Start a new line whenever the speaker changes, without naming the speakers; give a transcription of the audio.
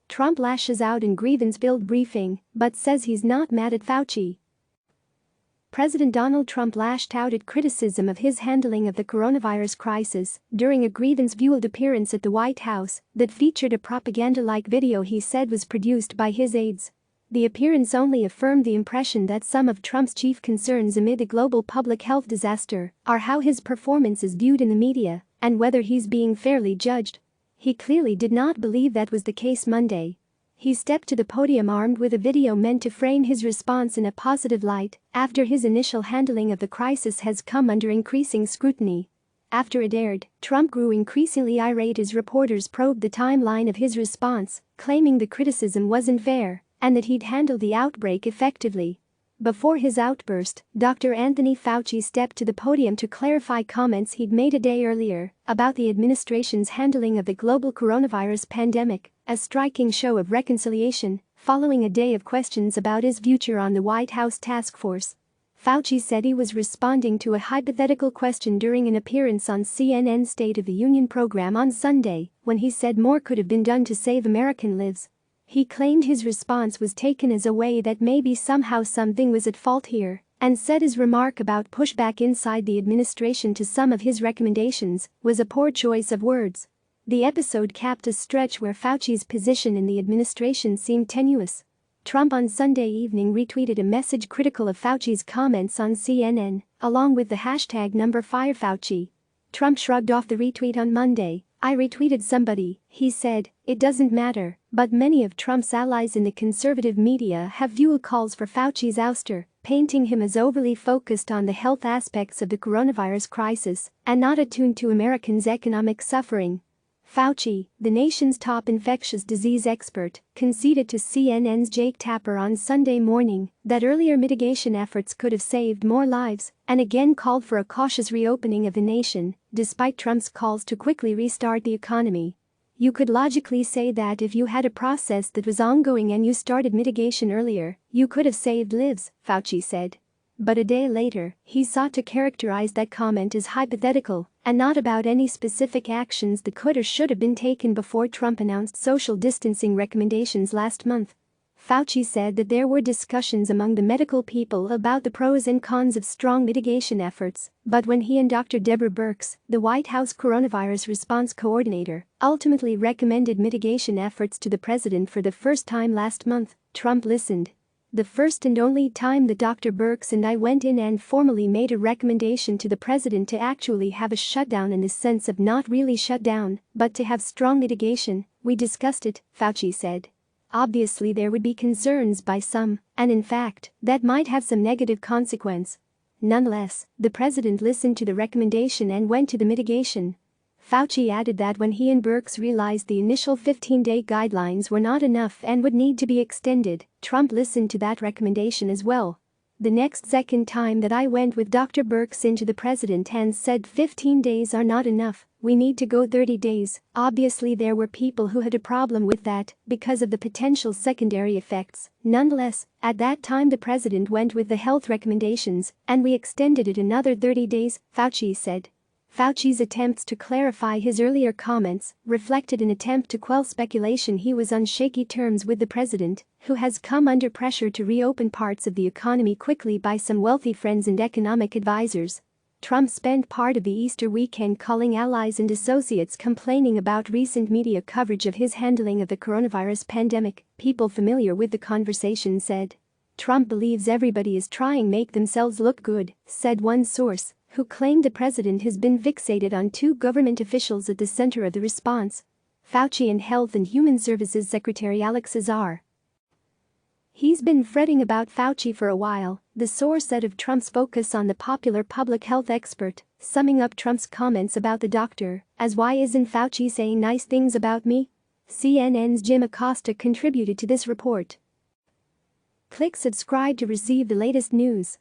Trump lashes out in grievance-filled briefing, but says he's not mad at Fauci. President Donald Trump lashed out at criticism of his handling of the coronavirus crisis during a grievance-fueled appearance at the White House that featured a propaganda-like video he said was produced by his aides. The appearance only affirmed the impression that some of Trump's chief concerns amid the global public health disaster are how his performance is viewed in the media and whether he's being fairly judged. He clearly did not believe that was the case Monday. He stepped to the podium armed with a video meant to frame his response in a positive light after his initial handling of the crisis has come under increasing scrutiny. After it aired, Trump grew increasingly irate as reporters probed the timeline of his response, claiming the criticism wasn't fair and that he'd handled the outbreak effectively. Before his outburst, Dr. Anthony Fauci stepped to the podium to clarify comments he'd made a day earlier about the administration's handling of the global coronavirus pandemic, a striking show of reconciliation following a day of questions about his future on the White House task force. Fauci said he was responding to a hypothetical question during an appearance on CNN's State of the Union program on Sunday when he said more could have been done to save American lives. He claimed his response was taken as a way that maybe somehow something was at fault here, and said his remark about pushback inside the administration to some of his recommendations was a poor choice of words. The episode capped a stretch where Fauci's position in the administration seemed tenuous. Trump on Sunday evening retweeted a message critical of Fauci's comments on CNN, along with the hashtag #FireFauci. Trump shrugged off the retweet on Monday. "I retweeted somebody," he said. "It doesn't matter," but many of Trump's allies in the conservative media have fueled calls for Fauci's ouster, painting him as overly focused on the health aspects of the coronavirus crisis and not attuned to Americans' economic suffering. Fauci, the nation's top infectious disease expert, conceded to CNN's Jake Tapper on Sunday morning that earlier mitigation efforts could have saved more lives and again called for a cautious reopening of the nation, despite Trump's calls to quickly restart the economy. "You could logically say that if you had a process that was ongoing and you started mitigation earlier, you could have saved lives," Fauci said. But a day later, he sought to characterize that comment as hypothetical and not about any specific actions that could or should have been taken before Trump announced social distancing recommendations last month. Fauci said that there were discussions among the medical people about the pros and cons of strong mitigation efforts, but when he and Dr. Deborah Birx, the White House coronavirus response coordinator, ultimately recommended mitigation efforts to the president for the first time last month, Trump listened. "The first and only time that Dr. Birx and I went in and formally made a recommendation to the president to actually have a shutdown in the sense of not really shut down, but to have strong mitigation, we discussed it," Fauci said. "Obviously there would be concerns by some, and in fact, that might have some negative consequence. Nonetheless, the president listened to the recommendation and went to the mitigation." Fauci added that when he and Birx realized the initial 15-day guidelines were not enough and would need to be extended, Trump listened to that recommendation as well. "The next second time that I went with Dr. Birx into the president and said 15 days are not enough, we need to go 30 days, obviously there were people who had a problem with that because of the potential secondary effects. Nonetheless, at that time the president went with the health recommendations and we extended it another 30 days, Fauci said. Fauci's attempts to clarify his earlier comments reflected an attempt to quell speculation he was on shaky terms with the president, who has come under pressure to reopen parts of the economy quickly by some wealthy friends and economic advisors. Trump spent part of the Easter weekend calling allies and associates complaining about recent media coverage of his handling of the coronavirus pandemic, people familiar with the conversation said. "Trump believes everybody is trying to make themselves look good," said one source, who claimed the president has been fixated on two government officials at the center of the response: Fauci and Health and Human Services Secretary Alex Azar. "He's been fretting about Fauci for a while," the source said of Trump's focus on the popular public health expert, summing up Trump's comments about the doctor as "Why isn't Fauci saying nice things about me?" CNN's Jim Acosta contributed to this report. Click subscribe to receive the latest news.